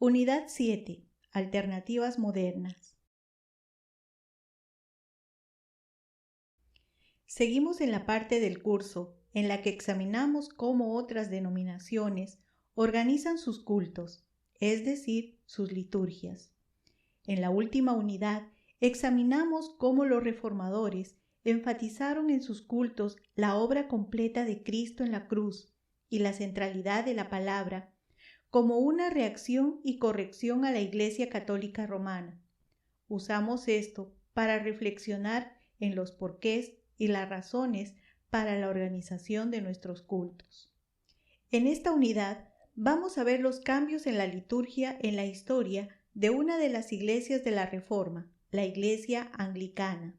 Unidad 7. Alternativas modernas. Seguimos en la parte del curso en la que examinamos cómo otras denominaciones organizan sus cultos, es decir, sus liturgias. En la última unidad examinamos cómo los reformadores enfatizaron en sus cultos la obra completa de Cristo en la cruz y la centralidad de la palabra como una reacción y corrección a la Iglesia Católica Romana. Usamos esto para reflexionar en los porqués y las razones para la organización de nuestros cultos. En esta unidad vamos a ver los cambios en la liturgia en la historia de una de las iglesias de la Reforma, la Iglesia Anglicana.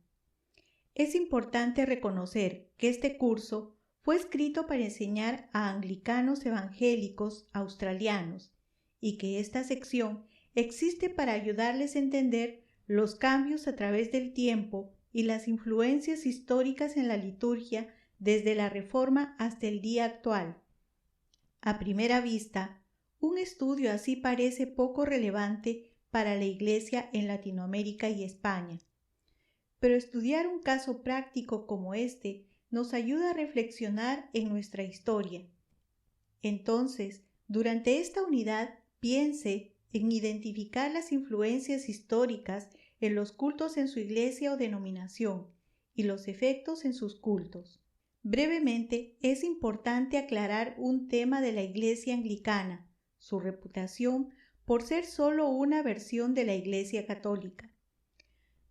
Es importante reconocer que este curso fue escrito para enseñar a anglicanos evangélicos australianos y que esta sección existe para ayudarles a entender los cambios a través del tiempo y las influencias históricas en la liturgia desde la Reforma hasta el día actual. A primera vista, un estudio así parece poco relevante para la Iglesia en Latinoamérica y España. Pero estudiar un caso práctico como este nos ayuda a reflexionar en nuestra historia. Entonces, durante esta unidad, piense en identificar las influencias históricas en los cultos en su iglesia o denominación y los efectos en sus cultos. Brevemente, es importante aclarar un tema de la Iglesia Anglicana, su reputación por ser solo una versión de la Iglesia Católica.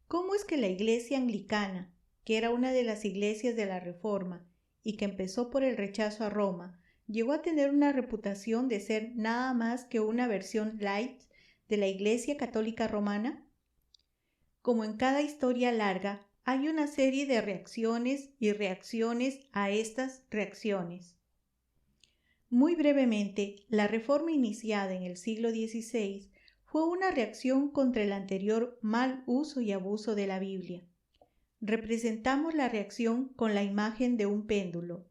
¿Cómo es que la Iglesia Anglicana, que era una de las iglesias de la Reforma y que empezó por el rechazo a Roma, llegó a tener una reputación de ser nada más que una versión light de la Iglesia Católica Romana? Como en cada historia larga, hay una serie de reacciones y reacciones a estas reacciones. Muy brevemente, la Reforma iniciada en el siglo XVI fue una reacción contra el anterior mal uso y abuso de la Biblia. Representamos la reacción con la imagen de un péndulo.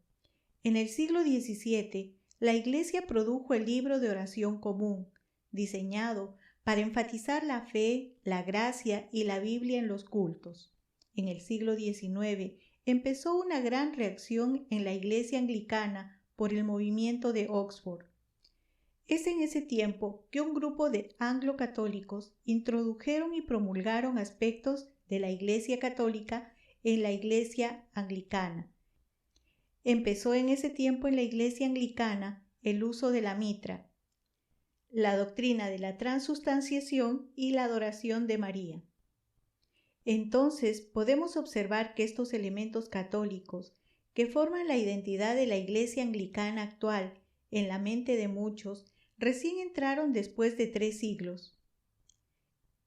En el siglo XVII, la Iglesia produjo el libro de oración común, diseñado para enfatizar la fe, la gracia y la Biblia en los cultos. En el siglo XIX, empezó una gran reacción en la Iglesia Anglicana por el movimiento de Oxford. Es en ese tiempo que un grupo de anglo-católicos introdujeron y promulgaron aspectos de la Iglesia Católica en la Iglesia Anglicana. Empezó en ese tiempo en la Iglesia Anglicana el uso de la mitra, la doctrina de la transustanciación y la adoración de María. Entonces podemos observar que estos elementos católicos que forman la identidad de la Iglesia Anglicana actual en la mente de muchos recién entraron después de 3 siglos.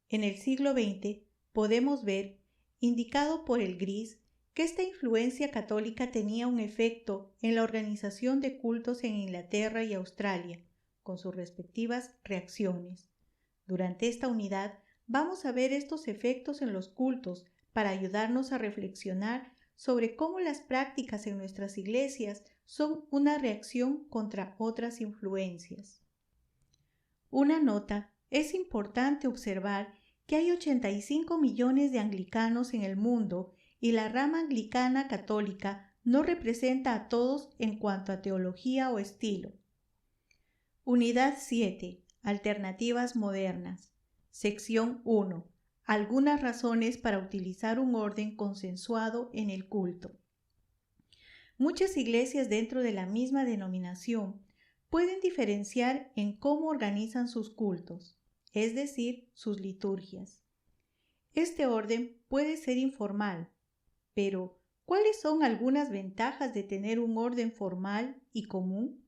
En el siglo XX podemos ver, indicado por el gris, que esta influencia católica tenía un efecto en la organización de cultos en Inglaterra y Australia, con sus respectivas reacciones. Durante esta unidad vamos a ver estos efectos en los cultos para ayudarnos a reflexionar sobre cómo las prácticas en nuestras iglesias son una reacción contra otras influencias. Una nota: es importante observar que hay 85 millones de anglicanos en el mundo y la rama anglicana católica no representa a todos en cuanto a teología o estilo. Unidad 7. Alternativas modernas. Sección 1. Algunas razones para utilizar un orden consensuado en el culto. Muchas iglesias dentro de la misma denominación pueden diferenciar en cómo organizan sus cultos, es decir, sus liturgias. Este orden puede ser informal, pero ¿cuáles son algunas ventajas de tener un orden formal y común?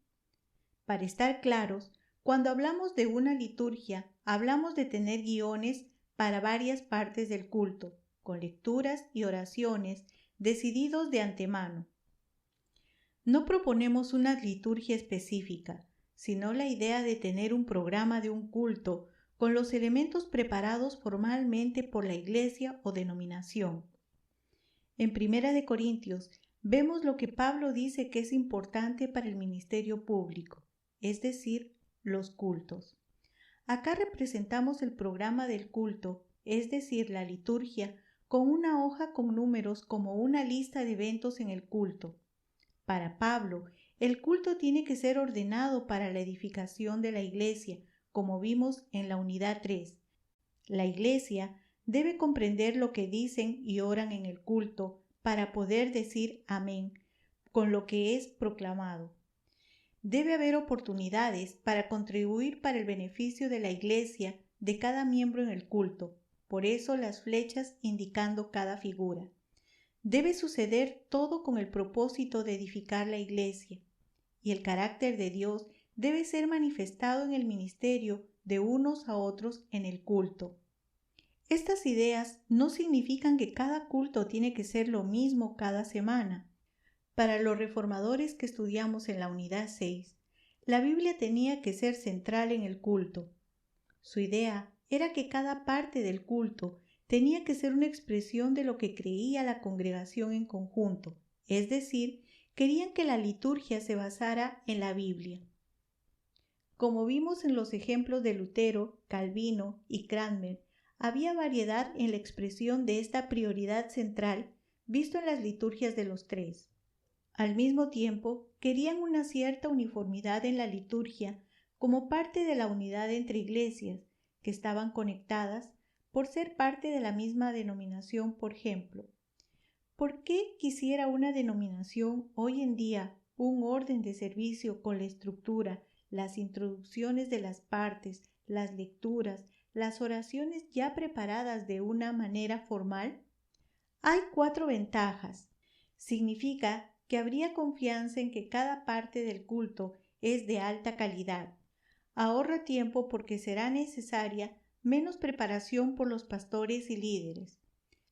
Para estar claros, cuando hablamos de una liturgia, hablamos de tener guiones para varias partes del culto, con lecturas y oraciones decididos de antemano. No proponemos una liturgia específica, sino la idea de tener un programa de un culto con los elementos preparados formalmente por la iglesia o denominación. En 1 Corintios vemos lo que Pablo dice que es importante para el ministerio público, es decir, los cultos. Acá representamos el programa del culto, es decir, la liturgia, con una hoja con números como una lista de eventos en el culto. Para Pablo, el culto tiene que ser ordenado para la edificación de la iglesia, como vimos en la unidad 3. La iglesia debe comprender lo que dicen y oran en el culto para poder decir amén con lo que es proclamado. Debe haber oportunidades para contribuir para el beneficio de la iglesia de cada miembro en el culto, por eso las flechas indicando cada figura. Debe suceder todo con el propósito de edificar la iglesia, y el carácter de Dios debe ser manifestado en el ministerio de unos a otros en el culto. Estas ideas no significan que cada culto tiene que ser lo mismo cada semana. Para los reformadores que estudiamos en la unidad 6, la Biblia tenía que ser central en el culto. Su idea era que cada parte del culto tenía que ser una expresión de lo que creía la congregación en conjunto, es decir, querían que la liturgia se basara en la Biblia. Como vimos en los ejemplos de Lutero, Calvino y Cranmer, había variedad en la expresión de esta prioridad central visto en las liturgias de los tres. Al mismo tiempo, querían una cierta uniformidad en la liturgia como parte de la unidad entre iglesias que estaban conectadas por ser parte de la misma denominación, por ejemplo. ¿Por qué quisiera una denominación hoy en día un orden de servicio con la estructura, las introducciones de las partes, las lecturas, las oraciones ya preparadas de una manera formal? Hay 4 ventajas. Significa que habría confianza en que cada parte del culto es de alta calidad. Ahorra tiempo porque será necesaria menos preparación por los pastores y líderes.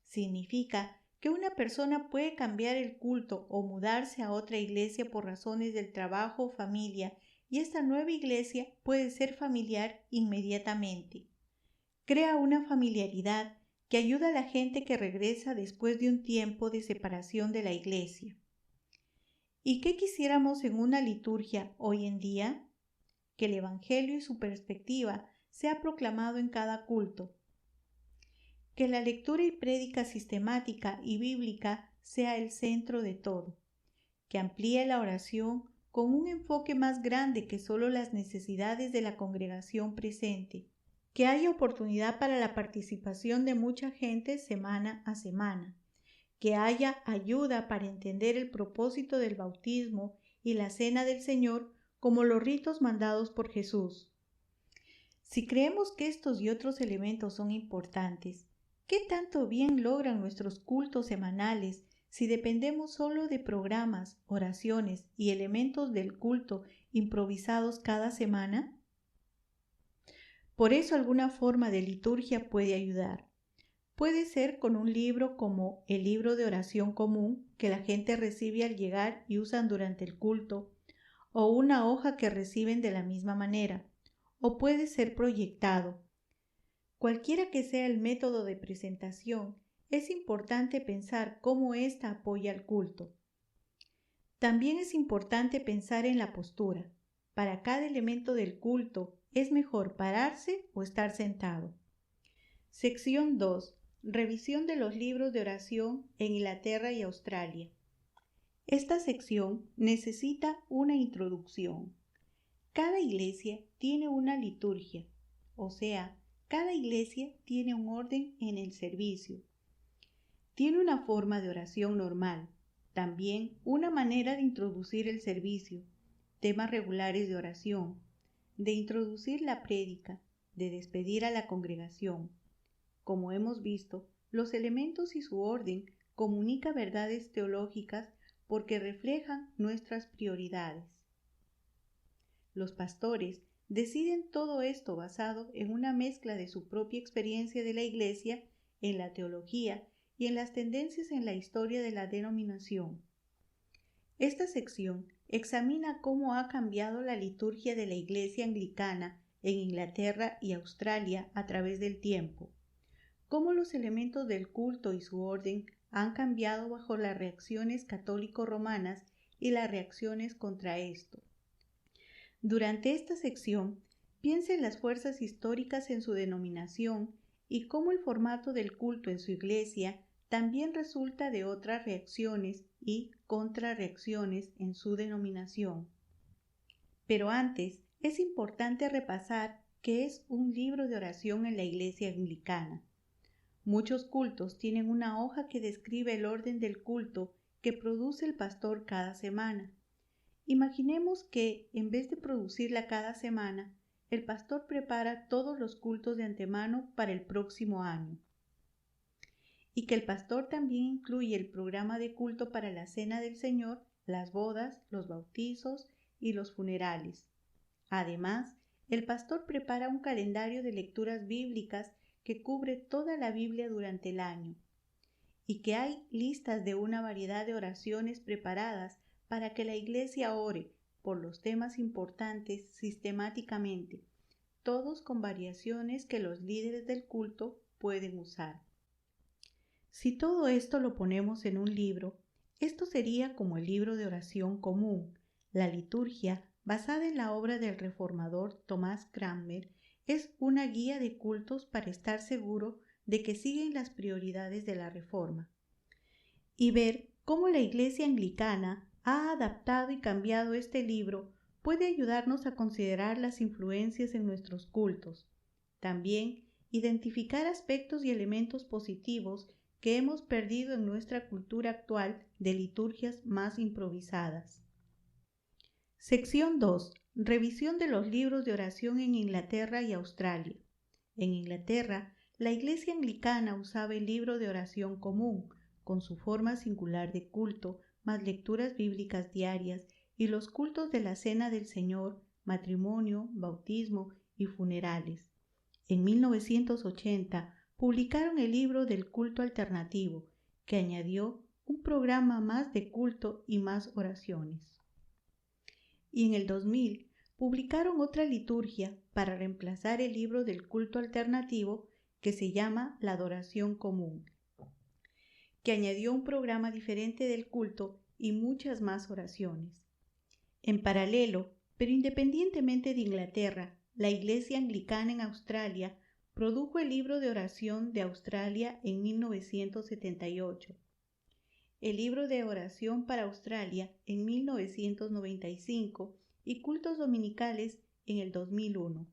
Significa que una persona puede cambiar el culto o mudarse a otra iglesia por razones del trabajo o familia, y esta nueva iglesia puede ser familiar inmediatamente. Crea una familiaridad que ayuda a la gente que regresa después de un tiempo de separación de la iglesia. ¿Y qué quisiéramos en una liturgia hoy en día? Que el Evangelio y su perspectiva sea proclamado en cada culto. Que la lectura y prédica sistemática y bíblica sea el centro de todo. Que amplíe la oración con un enfoque más grande que solo las necesidades de la congregación presente. Que haya oportunidad para la participación de mucha gente semana a semana. Que haya ayuda para entender el propósito del bautismo y la cena del Señor como los ritos mandados por Jesús. Si creemos que estos y otros elementos son importantes, ¿qué tanto bien logran nuestros cultos semanales si dependemos solo de programas, oraciones y elementos del culto improvisados cada semana? Por eso alguna forma de liturgia puede ayudar. Puede ser con un libro como el libro de oración común que la gente recibe al llegar y usan durante el culto, o una hoja que reciben de la misma manera, o puede ser proyectado. Cualquiera que sea el método de presentación, es importante pensar cómo ésta apoya al culto. También es importante pensar en la postura. Para cada elemento del culto, ¿es mejor pararse o estar sentado? Sección 2. Revisión de los libros de oración en Inglaterra y Australia. Esta sección necesita una introducción. Cada iglesia tiene una liturgia, o sea, cada iglesia tiene un orden en el servicio. Tiene una forma de oración normal, también una manera de introducir el servicio, temas regulares de oración, de introducir la prédica, de despedir a la congregación. Como hemos visto, los elementos y su orden comunican verdades teológicas porque reflejan nuestras prioridades. Los pastores deciden todo esto basado en una mezcla de su propia experiencia de la Iglesia, en la teología y en las tendencias en la historia de la denominación. Esta sección examina cómo ha cambiado la liturgia de la Iglesia anglicana en Inglaterra y Australia a través del tiempo. Cómo los elementos del culto y su orden han cambiado bajo las reacciones católico-romanas y las reacciones contra esto. Durante esta sección piensa en las fuerzas históricas en su denominación y cómo el formato del culto en su iglesia también resulta de otras reacciones y contrarreacciones en su denominación. Pero antes, es importante repasar qué es un libro de oración en la iglesia anglicana. Muchos cultos tienen una hoja que describe el orden del culto que produce el pastor cada semana. Imaginemos que, en vez de producirla cada semana, el pastor prepara todos los cultos de antemano para el próximo año. Y que el pastor también incluye el programa de culto para la Cena del Señor, las bodas, los bautizos y los funerales. Además, el pastor prepara un calendario de lecturas bíblicas que cubre toda la Biblia durante el año, y que hay listas de una variedad de oraciones preparadas para que la iglesia ore por los temas importantes sistemáticamente, todos con variaciones que los líderes del culto pueden usar. Si todo esto lo ponemos en un libro, esto sería como el libro de oración común. La liturgia, basada en la obra del reformador Thomas Cranmer, es una guía de cultos para estar seguro de que siguen las prioridades de la Reforma. Y ver cómo la Iglesia anglicana ha adaptado y cambiado este libro puede ayudarnos a considerar las influencias en nuestros cultos. También identificar aspectos y elementos positivos que hemos perdido en nuestra cultura actual de liturgias más improvisadas. Sección 2. Revisión de los libros de oración en Inglaterra y Australia. En Inglaterra, la Iglesia anglicana usaba el libro de oración común, con su forma singular de culto, más lecturas bíblicas diarias y los cultos de la Cena del Señor, matrimonio, bautismo y funerales. En 1980 publicaron el libro del culto alternativo, que añadió un programa más de culto y más oraciones. Y en el 2000 publicaron otra liturgia para reemplazar el libro del culto alternativo que se llama La Adoración Común, que añadió un programa diferente del culto y muchas más oraciones. En paralelo, pero independientemente de Inglaterra, la Iglesia Anglicana en Australia produjo el libro de oración de Australia en 1978, el libro de oración para Australia en 1995 y cultos dominicales en el 2001.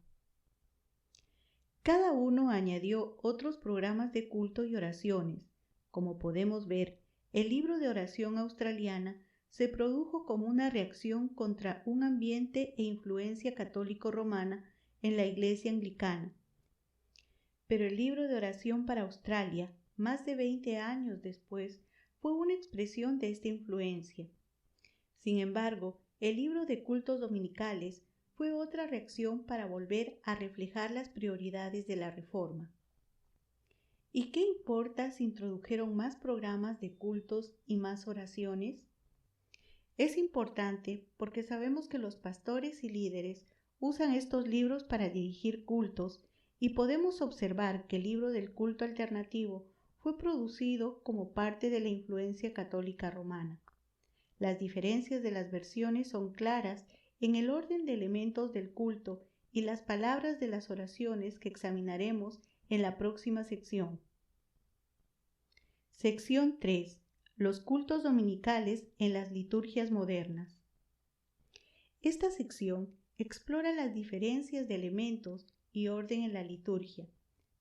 Cada uno añadió otros programas de culto y oraciones. Como podemos ver, el libro de oración australiana se produjo como una reacción contra un ambiente e influencia católico-romana en la Iglesia anglicana. Pero el libro de oración para Australia, más de 20 años después, fue una expresión de esta influencia. Sin embargo, el libro de cultos dominicales fue otra reacción para volver a reflejar las prioridades de la Reforma. ¿Y qué importa si introdujeron más programas de cultos y más oraciones? Es importante porque sabemos que los pastores y líderes usan estos libros para dirigir cultos y podemos observar que el libro del culto alternativo fue producido como parte de la influencia católica romana. Las diferencias de las versiones son claras en el orden de elementos del culto y las palabras de las oraciones que examinaremos en la próxima sección. Sección 3. Los cultos dominicales en las liturgias modernas. Esta sección explora las diferencias de elementos y orden en la liturgia.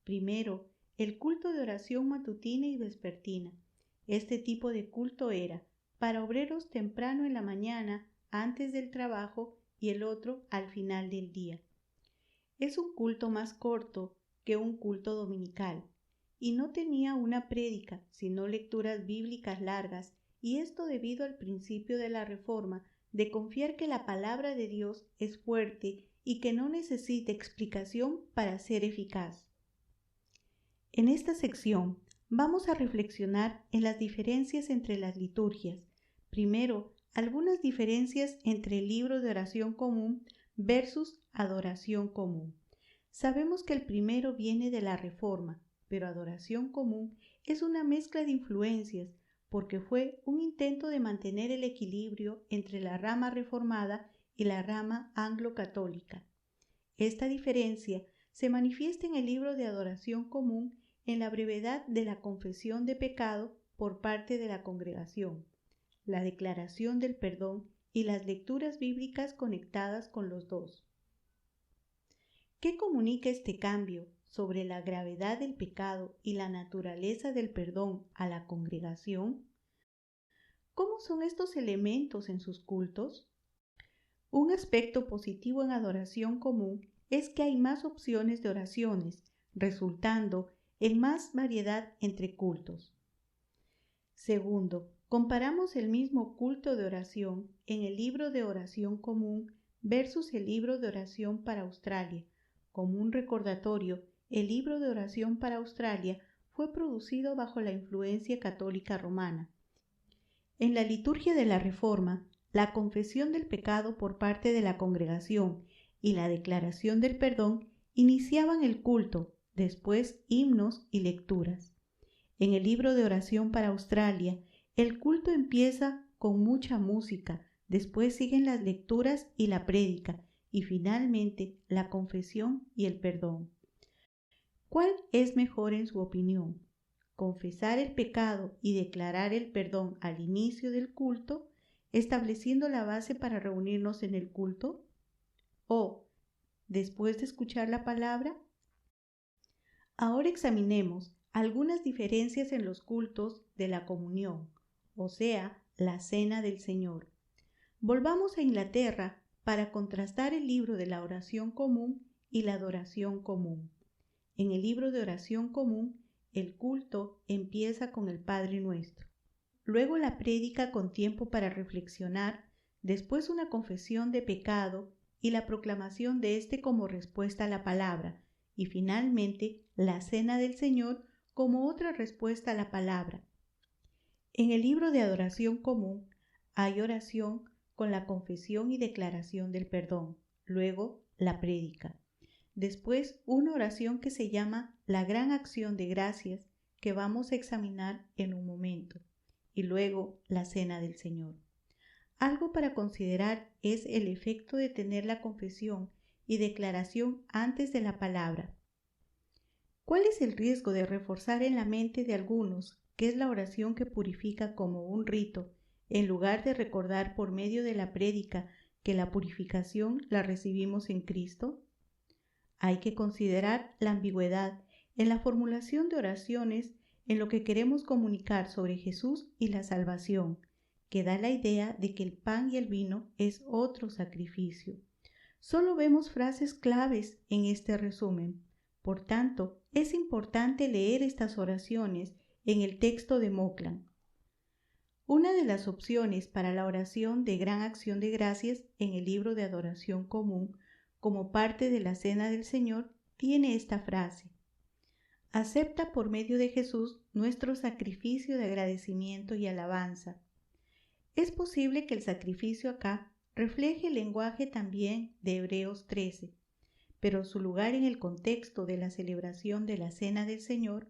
Primero, el culto de oración matutina y vespertina. Este tipo de culto era para obreros temprano en la mañana, antes del trabajo, y el otro al final del día. Es un culto más corto que un culto dominical, y no tenía una prédica, sino lecturas bíblicas largas, y esto debido al principio de la Reforma de confiar que la palabra de Dios es fuerte y que no necesita explicación para ser eficaz. En esta sección vamos a reflexionar en las diferencias entre las liturgias. Primero, algunas diferencias entre el libro de oración común versus adoración común. Sabemos que el primero viene de la Reforma, pero adoración común es una mezcla de influencias porque fue un intento de mantener el equilibrio entre la rama reformada y la rama anglo-católica. Esta diferencia se manifiesta en el libro de adoración común en la brevedad de la confesión de pecado por parte de la congregación, la declaración del perdón y las lecturas bíblicas conectadas con los dos. ¿Qué comunica este cambio sobre la gravedad del pecado y la naturaleza del perdón a la congregación? ¿Cómo son estos elementos en sus cultos? Un aspecto positivo en adoración común es que hay más opciones de oraciones, resultando en más variedad entre cultos. Segundo, comparamos el mismo culto de oración en el libro de oración común versus el libro de oración para Australia. Como un recordatorio, el libro de oración para Australia fue producido bajo la influencia católica romana. En la liturgia de la Reforma, la confesión del pecado por parte de la congregación y la declaración del perdón iniciaban el culto, después himnos y lecturas. En el libro de oración para Australia, el culto empieza con mucha música, después siguen las lecturas y la prédica, y finalmente la confesión y el perdón. ¿Cuál es mejor en su opinión? ¿Confesar el pecado y declarar el perdón al inicio del culto, estableciendo la base para reunirnos en el culto? ¿O después de escuchar la palabra? Ahora examinemos algunas diferencias en los cultos de la comunión, o sea, la cena del Señor. Volvamos a Inglaterra para contrastar el libro de la oración común y la adoración común. En el libro de oración común, el culto empieza con el Padre Nuestro. Luego la prédica con tiempo para reflexionar, después una confesión de pecado y la proclamación de éste como respuesta a la palabra, y finalmente la cena del Señor como otra respuesta a la palabra. En el libro de adoración común hay oración con la confesión y declaración del perdón, luego la prédica. Después una oración que se llama la gran acción de gracias que vamos a examinar en un momento, y luego la cena del Señor. Algo para considerar es el efecto de tener la confesión y declaración antes de la palabra. ¿Cuál es el riesgo de reforzar en la mente de algunos que es la oración que purifica como un rito, en lugar de recordar por medio de la prédica que la purificación la recibimos en Cristo? Hay que considerar la ambigüedad en la formulación de oraciones en lo que queremos comunicar sobre Jesús y la salvación, que da la idea de que el pan y el vino es otro sacrificio. Solo vemos frases claves en este resumen. Por tanto, es importante leer estas oraciones en el texto de Moclan. Una de las opciones para la oración de gran acción de gracias en el libro de adoración común, como parte de la cena del Señor, tiene esta frase: acepta por medio de Jesús nuestro sacrificio de agradecimiento y alabanza. Es posible que el sacrificio acá refleje el lenguaje también de Hebreos 13, pero su lugar en el contexto de la celebración de la Cena del Señor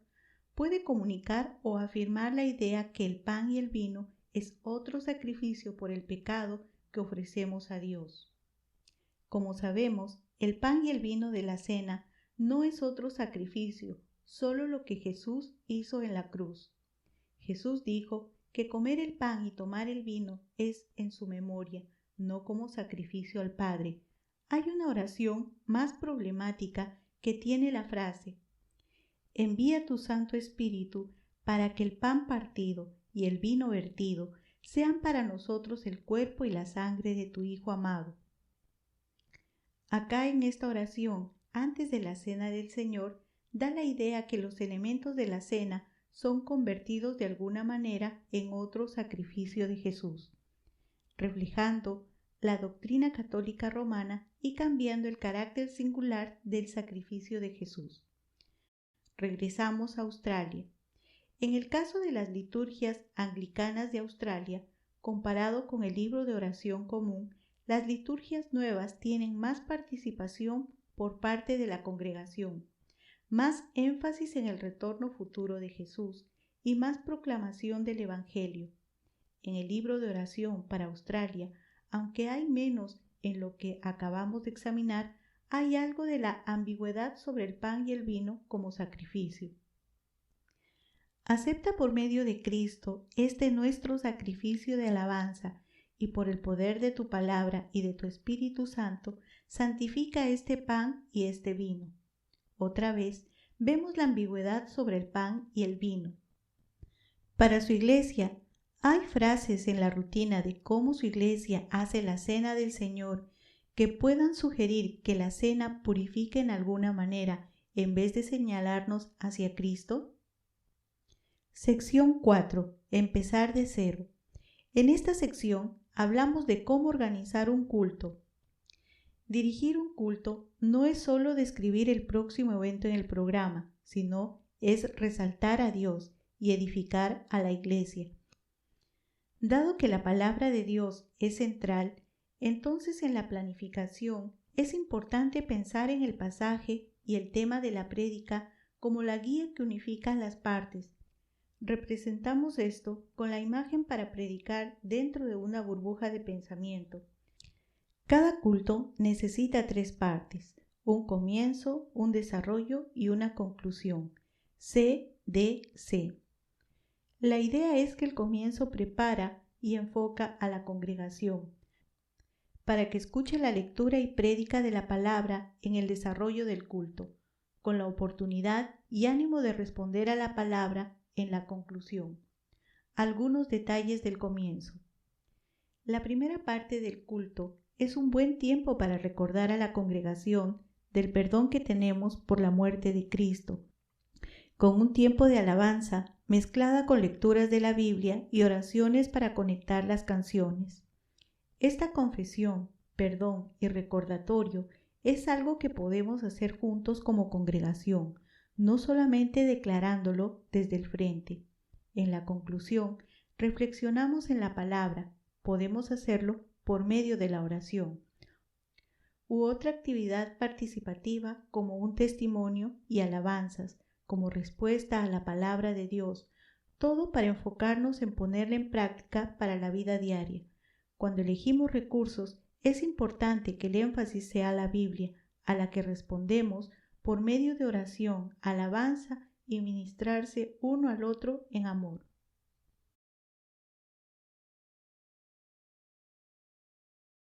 puede comunicar o afirmar la idea que el pan y el vino es otro sacrificio por el pecado que ofrecemos a Dios. Como sabemos, el pan y el vino de la cena no es otro sacrificio, solo lo que Jesús hizo en la cruz. Jesús dijo que comer el pan y tomar el vino es en su memoria, no como sacrificio al Padre. Hay una oración más problemática que tiene la frase: envía tu Santo Espíritu para que el pan partido y el vino vertido sean para nosotros el cuerpo y la sangre de tu Hijo amado. Acá en esta oración, antes de la cena del Señor, da la idea que los elementos de la cena son convertidos de alguna manera en otro sacrificio de Jesús, reflejando la doctrina católica romana y cambiando el carácter singular del sacrificio de Jesús. Regresamos a Australia. En el caso de las liturgias anglicanas de Australia, comparado con el libro de oración común, las liturgias nuevas tienen más participación por parte de la congregación, más énfasis en el retorno futuro de Jesús y más proclamación del Evangelio. En el libro de oración para Australia, aunque hay menos en lo que acabamos de examinar, hay algo de la ambigüedad sobre el pan y el vino como sacrificio. Acepta por medio de Cristo este nuestro sacrificio de alabanza y por el poder de tu palabra y de tu Espíritu Santo, santifica este pan y este vino. Otra vez, vemos la ambigüedad sobre el pan y el vino. Para su iglesia, hay frases en la rutina de cómo su iglesia hace la cena del Señor que puedan sugerir que la cena purifique en alguna manera en vez de señalarnos hacia Cristo. Sección 4. Empezar de cero. En esta sección hablamos de cómo organizar un culto. Dirigir un culto no es solo describir el próximo evento en el programa, sino es resaltar a Dios y edificar a la iglesia. Dado que la palabra de Dios es central, entonces en la planificación es importante pensar en el pasaje y el tema de la prédica como la guía que unifica las partes. Representamos esto con la imagen para predicar dentro de una burbuja de pensamiento. Cada culto necesita 3 partes, un comienzo, un desarrollo y una conclusión. CDC. La idea es que el comienzo prepara y enfoca a la congregación para que escuche la lectura y prédica de la palabra en el desarrollo del culto, con la oportunidad y ánimo de responder a la palabra en la conclusión. Algunos detalles del comienzo. La primera parte del culto es un buen tiempo para recordar a la congregación del perdón que tenemos por la muerte de Cristo, con un tiempo de alabanza mezclada con lecturas de la Biblia y oraciones para conectar las canciones. Esta confesión, perdón y recordatorio es algo que podemos hacer juntos como congregación, no solamente declarándolo desde el frente. En la conclusión, reflexionamos en la palabra. Podemos hacerlo por medio de la oración u otra actividad participativa como un testimonio y alabanzas, como respuesta a la palabra de Dios, todo para enfocarnos en ponerla en práctica para la vida diaria. Cuando elegimos recursos, es importante que el énfasis sea la Biblia, a la que respondemos por medio de oración, alabanza y ministrarse uno al otro en amor.